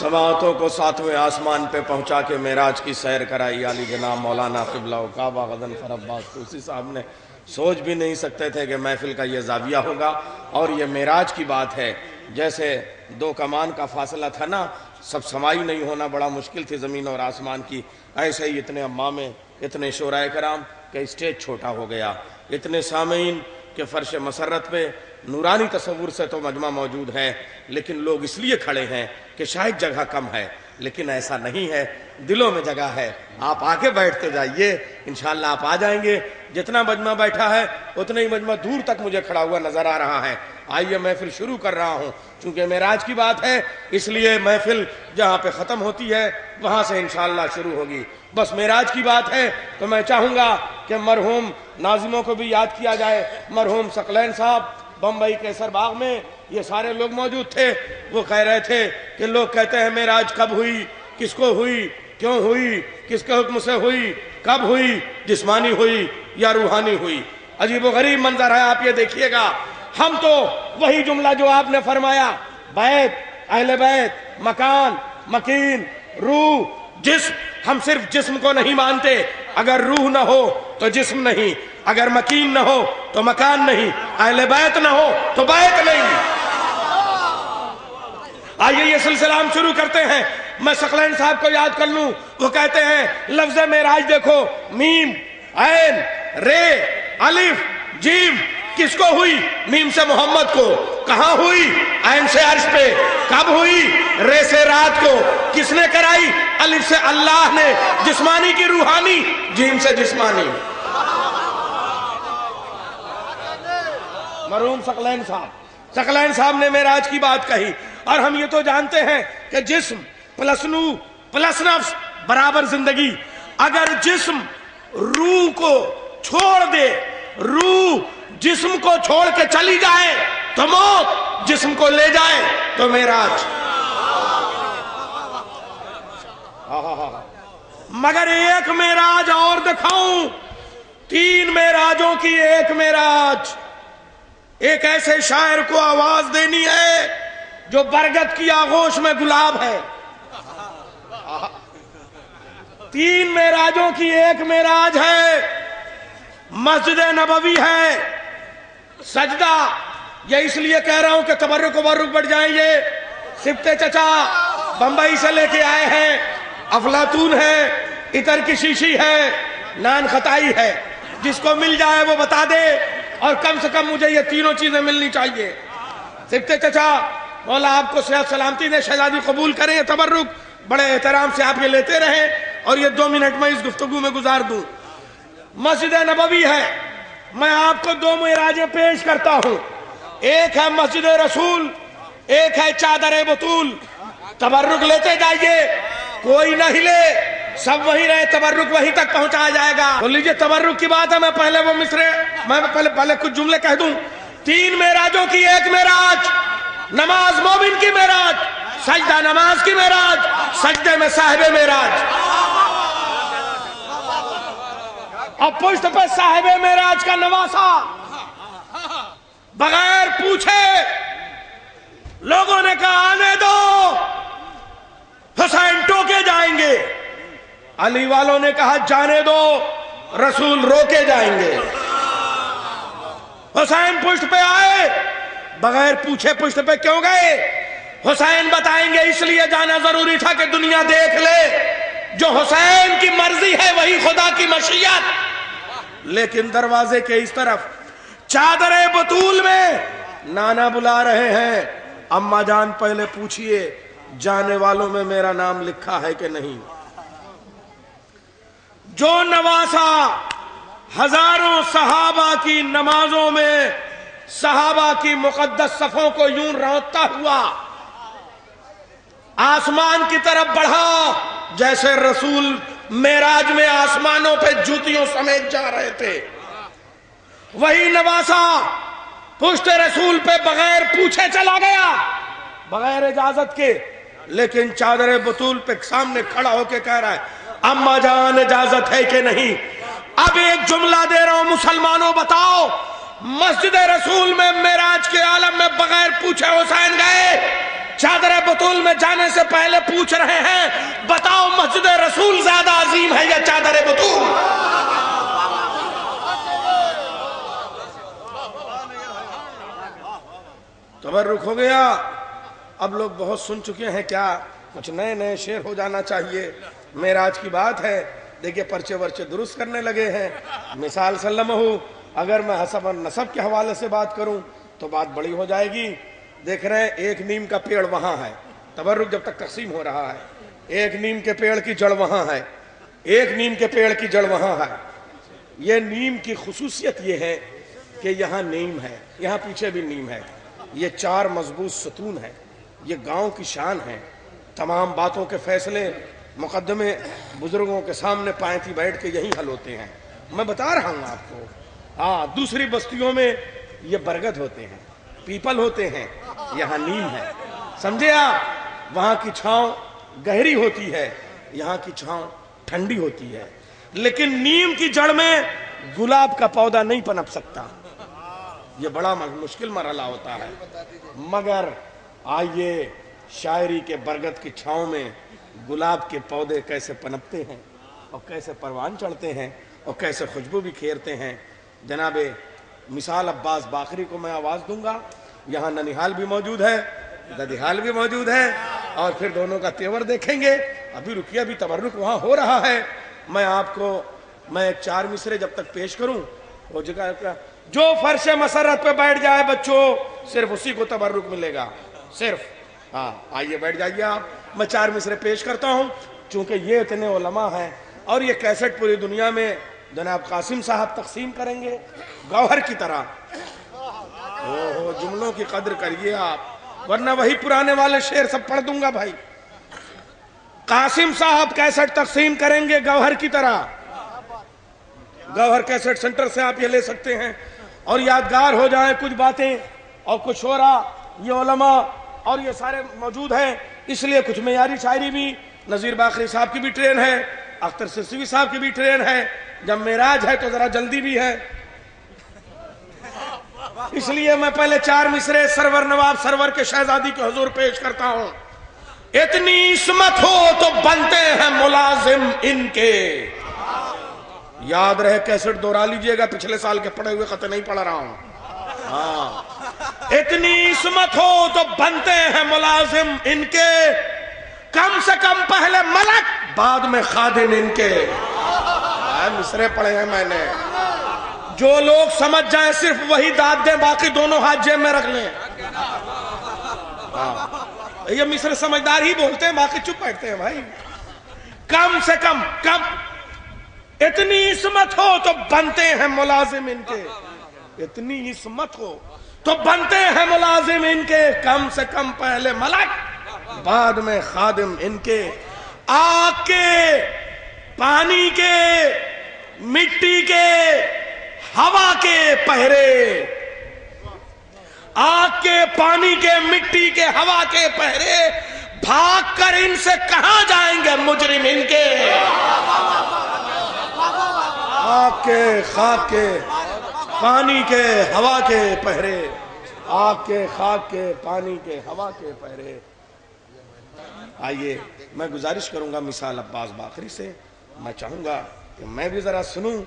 سماعتوں کو ساتویں آسمان پہ پہنچا کے معراج کی سیر کرائی علی جناب مولانا قبلہ و کعبہ غضنفر عباس طوسی صاحب نے سوچ بھی نہیں سکتے تھے کہ محفل کا یہ زاویہ ہوگا اور یہ معراج کی بات ہے. جیسے دو کمان کا فاصلہ تھا نا, سب سمائی نہیں ہونا بڑا مشکل تھی زمین اور آسمان کی, ایسے ہی اتنے امامے, اتنے شورائے کرام کہ اسٹیج چھوٹا ہو گیا, اتنے سامعین کہ فرش مسرت پہ نورانی تصور سے تو مجمع موجود ہے, لیکن لوگ اس لیے کھڑے ہیں کہ شاید جگہ کم ہے, لیکن ایسا نہیں ہے, دلوں میں جگہ ہے. آپ آگے بیٹھتے جائیے, انشاءاللہ آپ آ جائیں گے. جتنا مجمع بیٹھا ہے اتنا ہی مجمع دور تک مجھے کھڑا ہوا نظر آ رہا ہے. آئیے محفل شروع کر رہا ہوں, چونکہ معراج کی بات ہے اس لیے محفل جہاں پہ ختم ہوتی ہے وہاں سے انشاءاللہ شروع ہوگی. بس معراج کی بات ہے تو میں چاہوں گا کہ مرحوم ناظموں کو بھی یاد کیا جائے. مرحوم ثقلین صاحب بمبئی کیسر باغ میں یہ سارے لوگ موجود تھے, وہ کہہ رہے تھے کہ لوگ کہتے ہیں معراج کب ہوئی, کس کو ہوئی, کیوں ہوئی, کس کے حکم سے ہوئی, کب ہوئی, جسمانی ہوئی یا روحانی ہوئی. عجیب و غریب منظر ہے, آپ یہ دیکھیے گا. ہم تو وہی جملہ جو آپ نے فرمایا, بیت, اہل بیت, مکان, مکین, روح, جسم, ہم صرف جسم کو نہیں مانتے. اگر روح نہ ہو تو جسم نہیں, اگر مکین نہ ہو تو مکان نہیں, اہل بیت نہ ہو تو بیت نہیں. آئیے یہ سلسلہ ہم شروع کرتے ہیں. میں ثقلین صاحب کو یاد کر لوں, وہ کہتے ہیں لفظ معراج دیکھو, میم, عین, رے, الف, جیم, کس کو ہوئی؟ میم سے محمد کو. کہاں ہوئی؟ عین سے عرش پہ. کب ہوئی؟ رے سے رات کو. کس نے کرائی؟ الف سے اللہ نے. جسمانی کی روحانی, جیم سے جسمانی. مرحوم ثقلین صاحب نے معراج کی بات کہی. اور ہم یہ تو جانتے ہیں کہ جسم پلس نور پلس نفس برابر زندگی. اگر جسم روح کو چھوڑ دے, روح جسم کو چھوڑ کے چلی جائے تو موت, جسم کو لے جائے تو معراج. مگر ایک معراج اور دکھاؤں, 3 معراجوں کی ایک معراج. ایک ایسے شاعر کو آواز دینی ہے جو برگد کی آغوش میں گلاب ہے. 3 معراجوں کی ایک معراج ہے, مسجد نبوی ہے. سجدہ, یہ اس لیے کہہ رہا ہوں کہ تبرک بڑھ جائیں. یہ سبتے چچا بمبئی سے لے کے آئے ہیں, افلاطون ہے, عطر کی شیشی ہے, نان خطائی ہے. جس کو مل جائے وہ بتا دے, اور کم سے کم مجھے یہ تینوں چیزیں ملنی چاہیے. سبتے چچا, مولا آپ کو صحت سلامتی دے, شہزادی قبول کریں. تبرک بڑے احترام سے آپ یہ لیتے رہیں, اور یہ 2 منٹ میں اس گفتگو میں گزار دوں. مسجد نبوی ہے, میں آپ کو 2 معراجیں پیش کرتا ہوں. ایک ہے مسجد رسول, ایک ہے چادر بطول. تبرک لیتے جائیے, کوئی نہ ہلے, سب وہیں رہے, تبرک وہیں تک پہنچایا جائے گا. تو لیجئے تبرک کی بات ہے, میں پہلے وہ مصرے, میں پہلے کچھ جملے کہہ دوں. 3 معراجوں کی ایک معراج, نماز مومن کی معراج, سجدہ نماز کی معراج, سجدے میں صاحب معراج, اور پشت پہ صاحب معراج کا نواسا. بغیر پوچھے لوگوں نے کہا آنے دو, حسین ٹوکے جائیں گے. علی والوں نے کہا جانے دو, رسول روکے جائیں گے. حسین پشت پہ آئے, بغیر پوچھے پشت پہ کیوں گئے؟ حسین بتائیں گے اس لیے جانا ضروری تھا کہ دنیا دیکھ لے جو حسین کی مرضی ہے وہی خدا کی مشیت. لیکن دروازے کے اس طرف چادر بطول میں نانا بلا رہے ہیں, اماں جان پہلے پوچھئے جانے والوں میں میرا نام لکھا ہے کہ نہیں. جو نواسا ہزاروں صحابہ کی نمازوں میں صحابہ کی مقدس صفوں کو یوں رونتا ہوا آسمان کی طرف بڑھا جیسے رسول معراج میں آسمانوں پہ جوتیوں سمیت جا رہے تھے. وہی نواسا پشت رسول پہ بغیر پوچھے چلا گیا, بغیر اجازت کے. لیکن چادر بطول پہ سامنے کھڑا ہو کے کہہ رہا ہے اماں جان اجازت ہے کہ نہیں. اب ایک جملہ دے رہا ہوں مسلمانوں, بتاؤ مسجد رسول میں معراج کے عالم میں بغیر پوچھے حسین گئے, چادر بطول میں جانے سے پہلے پوچھ رہے ہیں بتاؤ مسجد رسول زیادہ عظیم ہے یا چادر بطول؟ تبرک ہو گیا. اب لوگ بہت سن چکے ہیں, کیا کچھ نئے نئے شعر ہو جانا چاہیے. معراج کی بات ہے, دیکھیں پرچے ورچے درست کرنے لگے ہیں. مثال سلمہ, اگر میں حسب اور نسب کے حوالے سے بات کروں تو بات بڑی ہو جائے گی. دیکھ رہے ہیں ایک نیم کا پیڑ وہاں ہے, تبرک جب تک تقسیم ہو رہا ہے, ایک نیم کے پیڑ کی جڑ وہاں ہے, ایک نیم کے پیڑ کی جڑ وہاں ہے. یہ نیم کی خصوصیت یہ ہے کہ یہاں نیم ہے, یہاں پیچھے بھی نیم ہے. یہ 4 مضبوط ستون ہیں. یہ گاؤں کی شان ہے. تمام باتوں کے فیصلے مقدمے بزرگوں کے سامنے پائیں بیٹھ کے یہی حل ہوتے ہیں. میں بتا رہا ہوں آپ کو. دوسری بستیوں میں یہ برگد ہوتے ہیں, پیپل ہوتے ہیں, یہاں نیم ہے. سمجھے آپ؟ وہاں کی چھاؤں گہری ہوتی ہے, یہاں کی چھاؤں ٹھنڈی ہوتی ہے. لیکن نیم کی جڑ میں گلاب کا پودا نہیں پنپ سکتا. یہ بڑا مشکل مرحلہ ہوتا ہے. مگر آئیے شاعری کے برگد کی چھاؤں میں گلاب کے پودے کیسے پنپتے ہیں اور کیسے پروان چڑھتے ہیں اور کیسے خوشبو بھی کھیرتے ہیں. جناب مثال عباس باقری کو میں آواز دوں گا. یہاں ننیحال بھی موجود ہے, ددیحال بھی موجود ہے, اور پھر دونوں کا تیور دیکھیں گے. ابھی رکیے, ابھی تبرک وہاں ہو رہا ہے. میں آپ کو 4 مصرے جب تک پیش کروں, وہ جگہ جو فرش مسرت پہ بیٹھ جائے بچوں صرف اسی کو تبرک ملے گا. صرف آئیے بیٹھ جائیے آپ. میں 4 مصرے پیش کرتا ہوں چونکہ یہ اتنے علماء ہیں اور یہ کیسٹ پوری دنیا میں جناب قاسم صاحب تقسیم کریں گے گوہر کی طرح. جملوں کی قدر کریے آپ, ورنہ وہی پرانے والے شعر سب پڑھ دوں گا بھائی. قاسم صاحب کیسٹ تقسیم کریں گے گوہر کی طرح. گوہر کیسٹ سنٹر سے آپ یہ لے سکتے ہیں اور یادگار ہو جائیں کچھ باتیں اور کچھ شعرا. یہ علماء اور یہ سارے موجود ہیں, اس لیے کچھ معیاری شاعری بھی. نذیر باقری صاحب کی بھی ٹرین ہے, اختر سرسوی صاحب کی بھی ٹرین ہے. جب معراج ہے تو ذرا جلدی بھی ہے, اس لیے میں پہلے 4 مصرے سرور نواب سرور کے شہزادی کے حضور پیش کرتا ہوں. اتنی عصمت ہو تو بنتے ہیں ملازم ان کے. یاد رہے, کیسٹ دوہرا لیجئے گا, پچھلے سال کے پڑھے ہوئے خط نہیں پڑھ رہا ہوں. اتنی عصمت ہو تو بنتے ہیں ملازم ان کے, کم سے کم پہلے ملک بعد میں خادم ان کے. مصرے پڑھے ہیں میں نے, جو لوگ سمجھ جائیں صرف وہی داد دیں, باقی دونوں ہاتھ جیب میں رکھ لیں. یہ مصر سمجھدار ہی بولتے ہیں, باقی چپ بیٹھتے ہیں بھائی. کم سے کم اتنی عصمت ہو تو بنتے ہیں ملازم ان کے. اتنی عصمت ہو تو بنتے ہیں ملازم ان کے, کم سے کم پہلے ملک بعد میں خادم ان کے. آگ کے, پانی کے, مٹی کے, ہوا کے پہرے, آگ کے, پانی کے, مٹی کے, ہوا کے پہرے, بھاگ کر ان سے کہاں جائیں گے مجرم ان کے. آگ کے, خاک کے, پانی کے, ہوا کے پہرے, آگ کے, خاک کے, پانی کے, ہوا کے پہرے. آئیے میں گزارش کروں گا مثال عباس باقری سے. میں چاہوں گا کہ میں بھی ذرا سنوں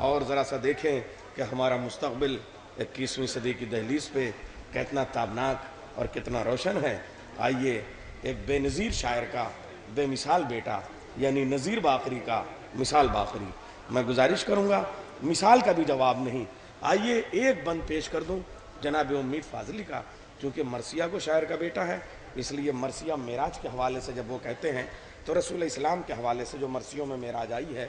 اور ذرا سا دیکھیں کہ ہمارا مستقبل 21ویں صدی کی دہلیز پہ کتنا تابناک اور کتنا روشن ہے. آئیے ایک بے نظیر شاعر کا بے مثال بیٹا یعنی نذیر باقری کا مثال باقری میں گزارش کروں گا. مثال کا بھی جواب نہیں, آئیے ایک بند پیش کر دوں جناب امید فاضلی کا. چونکہ مرثیہ کو شاعر کا بیٹا ہے, اس لیے مرثیہ معراج کے حوالے سے جب وہ کہتے ہیں تو رسول اسلام کے حوالے سے جو مرثیوں میں معراج آئی ہے,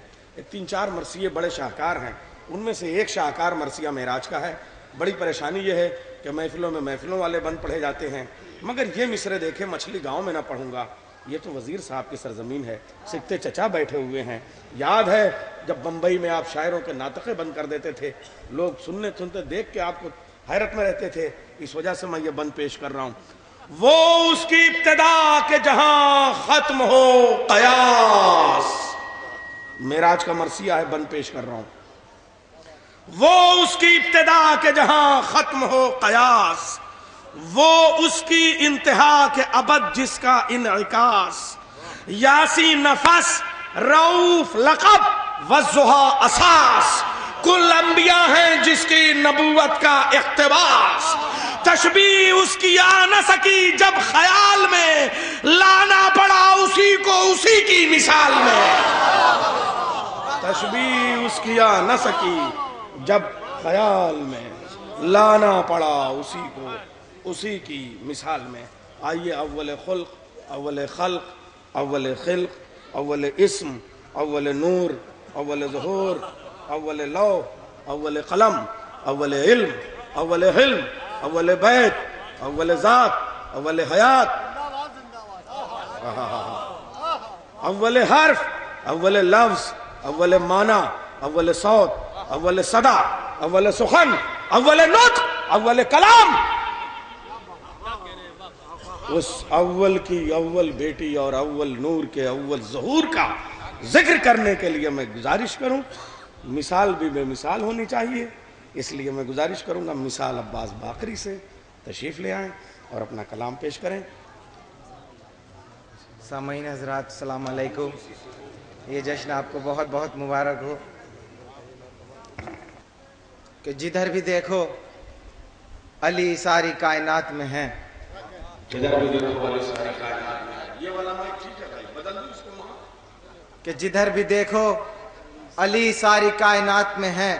3-4 مرثیے بڑے شاہکار ہیں. ان میں سے ایک شاہکار مرثیہ معراج کا ہے. بڑی پریشانی یہ ہے کہ محفلوں میں محفلوں والے بند پڑھے جاتے ہیں, مگر یہ مصرے دیکھیں مچھلی گاؤں میں نہ پڑھوں گا. یہ تو وزیر صاحب کی سرزمین ہے, سکتے چچا بیٹھے ہوئے ہیں. یاد ہے جب بمبئی میں آپ شاعروں کے ناطقے بند کر دیتے تھے, لوگ سنتے دیکھ کے آپ کو حیرت میں رہتے تھے. اس وجہ سے میں یہ بند پیش کر رہا ہوں. وہ اس کی ابتدا کہ جہاں ختم ہو قیاس. معراج کا مرثیہ ہے, بند پیش کر رہا ہوں. وہ اس کی ابتدا کہ جہاں ختم ہو قیاس, وہ اس کی انتہا کے ابد جس کا انعکاس، یاسی نفس رؤوف لقب والضحیٰ اساس، کل انبیاء ہیں جس کی نبوت کا اقتباس، تشبیہ اس کی آ نہ سکی جب خیال میں، لانا پڑا اسی کو اسی کی مثال میں، تشبیہ اس کی آ نہ سکی جب خیال میں، لانا پڑا اسی کو اسی کی مثال میں۔ آئیے اول خلق، اول خلق، اول خلق، اول اسم، اول نور، اول ظہور، اول لوح، اول قلم، اول علم، اول حلم، اول بیت، اول ذات، اول حیات، اول حرف، اول لفظ، اول معنی، اول صوت، اول صدا، اول سخن، اول نطق، اول کلام، اس اول کی اول بیٹی اور اول نور کے اول ظہور کا ذکر کرنے کے لیے میں گزارش کروں، مثال بھی بے مثال ہونی چاہیے، اس لیے میں گزارش کروں گا مثال عباس باقری سے تشریف لے آئیں اور اپنا کلام پیش کریں۔ سامعین حضرات السلام علیکم، یہ جشن آپ کو بہت بہت مبارک ہو کہ جدھر بھی دیکھو علی ساری کائنات میں ہیں، جدھر بھی دیکھو علی ساری کائنات میں ہے۔ یہ والا مائک ٹھیک ہے بھائی، بدل دوں اس کو وہاں۔ کہ جدھر بھی دیکھو علی ساری کائنات میں ہے،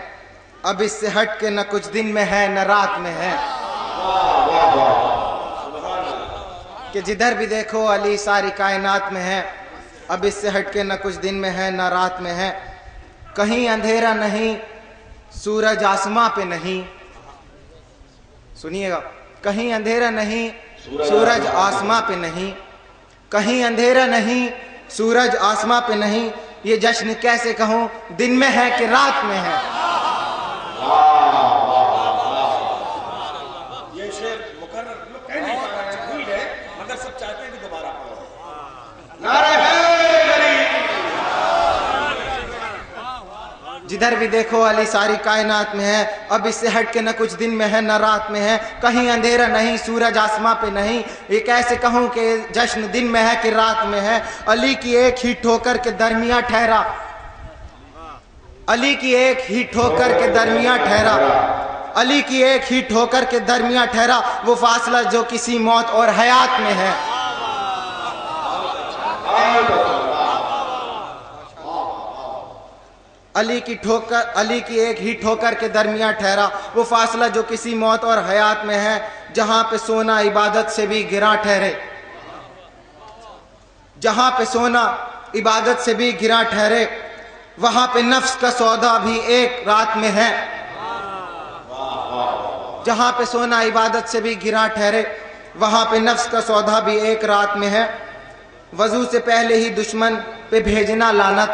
اب اس سے ہٹ کے نہ کچھ دن میں ہے نہ رات میں ہے، کہ جدھر بھی دیکھو علی ساری کائنات میں ہے، اب اس سے ہٹ کے نہ کچھ دن میں ہے نہ رات میں ہے، کہیں اندھیرا نہیں سورج آسماں پہ نہیں، سنیے گا، کہیں اندھیرا نہیں سورج آسماں پہ نہیں، کہیں اندھیرا نہیں سورج آسماں پہ نہیں، یہ جشن کیسے کہوں دن میں ہے کہ رات میں ہے۔ یہ شعر مقرر لوگ کہہ نہیں پا رہے ہیں، بھول گئے، مگر سب چاہتے ہیں کہ دوبارہ پڑھو۔ نعرہ حیدری! جدھر بھی دیکھو علی ساری کائنات میں ہے، اب اس سے ہٹ کے نہ کچھ دن میں ہے نہ رات میں ہے، کہیں اندھیرا نہیں سورج آسماں پہ نہیں، یہ کیسے کہوں کہ جشن دن میں ہے کہ رات میں ہے، علی کی ایک ہی ٹھوکر کے درمیاں ٹھہرا، علی کی ایک ہی ٹھوکر کے درمیاں ٹھہرا، علی کی ایک ہی ٹھوکر کے درمیاں ٹھہرا، وہ فاصلہ جو کسی موت اور حیات میں ہے۔ علی کی ایک ہی ٹھوکر کے درمیاں ٹھہرا، وہ فاصلہ جو کسی موت اور حیات میں ہے، جہاں پہ سونا عبادت سے بھی گراں ٹھہرے، جہاں پہ سونا عبادت سے بھی گراں ٹھہرے، وہاں پہ نفس کا سودا بھی ایک رات میں ہے، جہاں پہ سونا عبادت سے بھی گراں ٹھہرے، وہاں پہ نفس کا سودا بھی ایک رات میں ہے، وضو سے پہلے ہی دشمن پہ بھیجنا لعنت،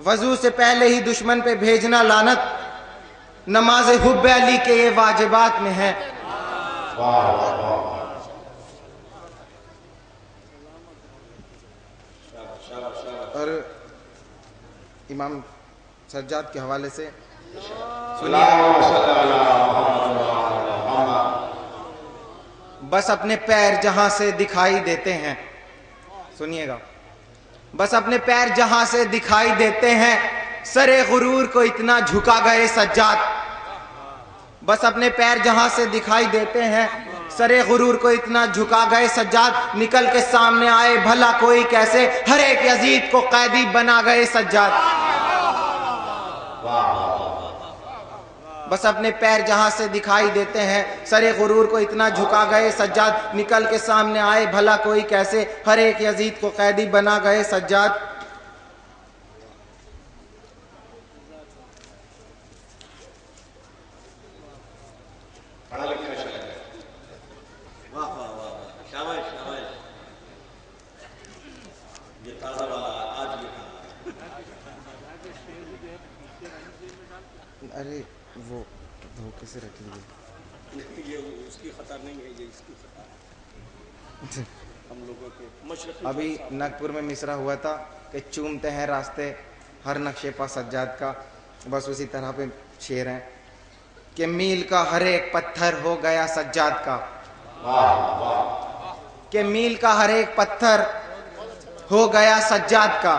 وضو سے پہلے ہی دشمن پہ بھیجنا لعنت، نماز حب علی کے یہ واجبات میں ہے۔ اور امام سجاد کے حوالے سے بس اپنے پیر جہاں سے دکھائی دیتے ہیں، سنیے گا، بس اپنے پیر جہاں سے دکھائی دیتے ہیں، سر غرور کو اتنا جھکا گئے سجاد، بس اپنے پیر جہاں سے دکھائی دیتے ہیں، سر غرور کو اتنا جھکا گئے سجاد، نکل کے سامنے آئے بھلا کوئی کیسے، ہر ایک یزید کو قیدی بنا گئے سجاد، بس اپنے پیر جہاں سے دکھائی دیتے ہیں، سر غرور کو اتنا جھکا گئے سجاد، نکل کے سامنے آئے بھلا کوئی کیسے، ہر ایک یزید کو قیدی بنا گئے سجاد۔ ارے وہ دھوکے سے رکھ لیجیے، یہ اس کی خطا نہیں ہے، یہ اس کی خطا ہے، ہم لوگوں کے مشرقی۔ ابھی ناگپور میں مصرع ہوا تھا کہ چومتے ہیں راستے ہر نقشے پا سجاد کا، بس اسی طرح پہ شعر ہیں کہ میل کا ہر ایک پتھر ہو گیا سجاد کا، کہ میل کا ہر ایک پتھر ہو گیا سجاد کا،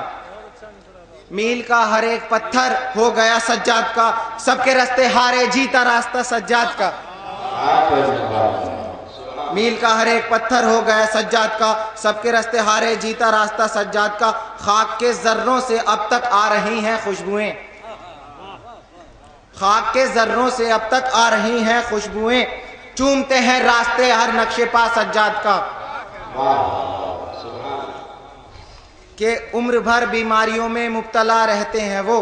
میل کا ہر ایک پتھر ہو گیا سجاد کا، سب کے راستے ہارے جیتا راستہ سجاد کا، میل کا ہر ایک پتھر ہو گیا سجاد کا، سب کے راستے ہارے جیتا راستہ سجاد کا، خاک کے ذروں سے اب تک آ رہی ہیں خوشبوئیں، خاک کے ذروں سے اب تک آ رہی ہیں خوشبوئیں، چومتے ہیں راستے ہر نقش پا سجاد کا، کہ عمر بھر بیماریوں میں مبتلا رہتے ہیں وہ،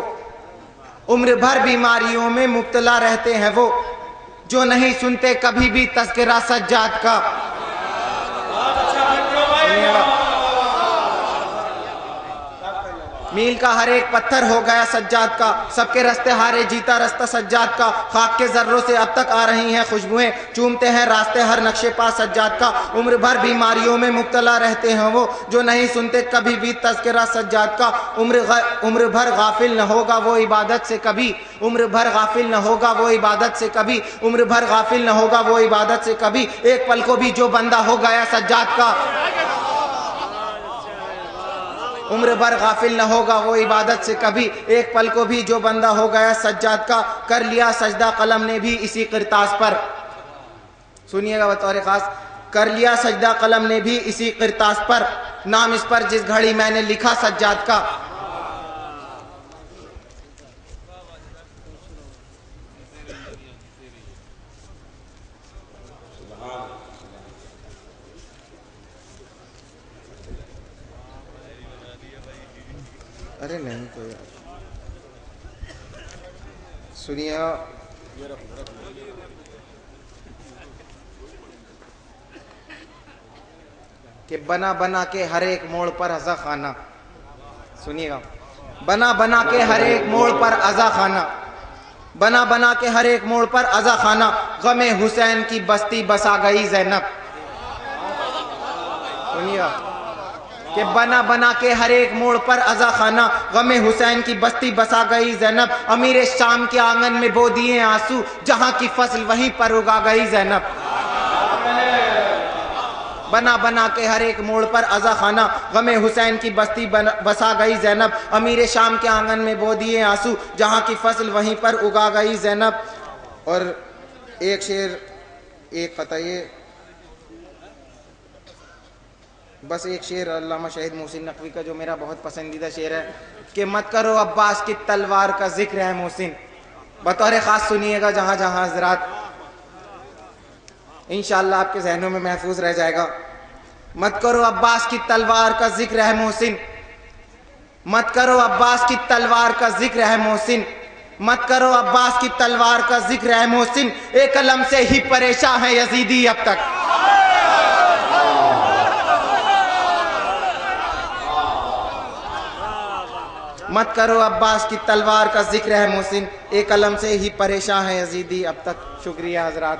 عمر بھر بیماریوں میں مبتلا رہتے ہیں وہ، جو نہیں سنتے کبھی بھی تذکرہ سجاد کا، میل کا ہر ایک پتھر ہو گیا سجاد کا، سب کے راستے ہارے جیتا راستہ سجاد کا، خاک کے ذروں سے اب تک آ رہی ہیں خوشبوئیں، چومتے ہیں راستے ہر نقش پا سجاد کا، عمر بھر بیماریوں میں مبتلا رہتے ہیں وہ، جو نہیں سنتے کبھی بھی تذکرہ سجاد کا، عمر بھر غافل نہ ہوگا وہ عبادت سے کبھی، عمر بھر غافل نہ ہوگا وہ عبادت سے کبھی، عمر بھر غافل نہ ہوگا وہ عبادت سے کبھی، ایک پل کو بھی جو بندہ ہو گیا سجاد کا، عمر بھر غافل نہ ہوگا وہ عبادت سے کبھی، ایک پل کو بھی جو بندہ ہو گیا سجاد کا، کر لیا سجدہ قلم نے بھی اسی قرطاس پر، سنیے گا بطور خاص، کر لیا سجدہ قلم نے بھی اسی قرطاس پر، نام اس پر جس گھڑی میں نے لکھا سجاد کا، ارے نہیں کوئی سنیے، کہ بنا بنا کے ہر ایک موڑ پر عزا خانہ، سنیے گا، بنا بنا کے ہر ایک موڑ پر عزا خانہ، بنا بنا کے ہر ایک موڑ پر عزا خانہ، غم حسین کی بستی بسا گئی زینب، سنیے گا، کہ بنا بنا کے ہر ایک موڑ پر عزا خانہ، غم حسین کی بستی بسا گئی زینب، امیر شام کے آنگن میں بو دیے آنسو، جہاں کی فصل وہیں پر اگا گئی زینب، بنا بنا کے ہر ایک موڑ پر عزا خانہ، غم حسین کی بستی بسا گئی زینب، امیر شام کے آنگن میں بو دیے آنسو، جہاں کی فصل وہیں پر اگا گئی زینب۔ اور ایک شعر، ایک فتح، بس ایک شعر علامہ شہید محسن نقوی کا جو میرا بہت پسندیدہ شعر ہے، کہ مت کرو عباس کی تلوار کا ذکر ہے محسن، بطور خاص سنیے گا جہاں جہاں حضرات، انشاءاللہ آپ کے ذہنوں میں محفوظ رہ جائے گا۔ مت کرو عباس کی تلوار کا ذکر ہے محسن، مت کرو عباس کی تلوار کا ذکر ہے محسن، مت کرو عباس کی تلوار کا ذکر ہے محسن، ایک قلم سے ہی پریشان ہے یزیدی اب تک، مت کرو عباس کی تلوار کا ذکر ہے محسن، ایک قلم سے ہی پریشان ہے یزیدی اب تک۔ شکریہ حضرات۔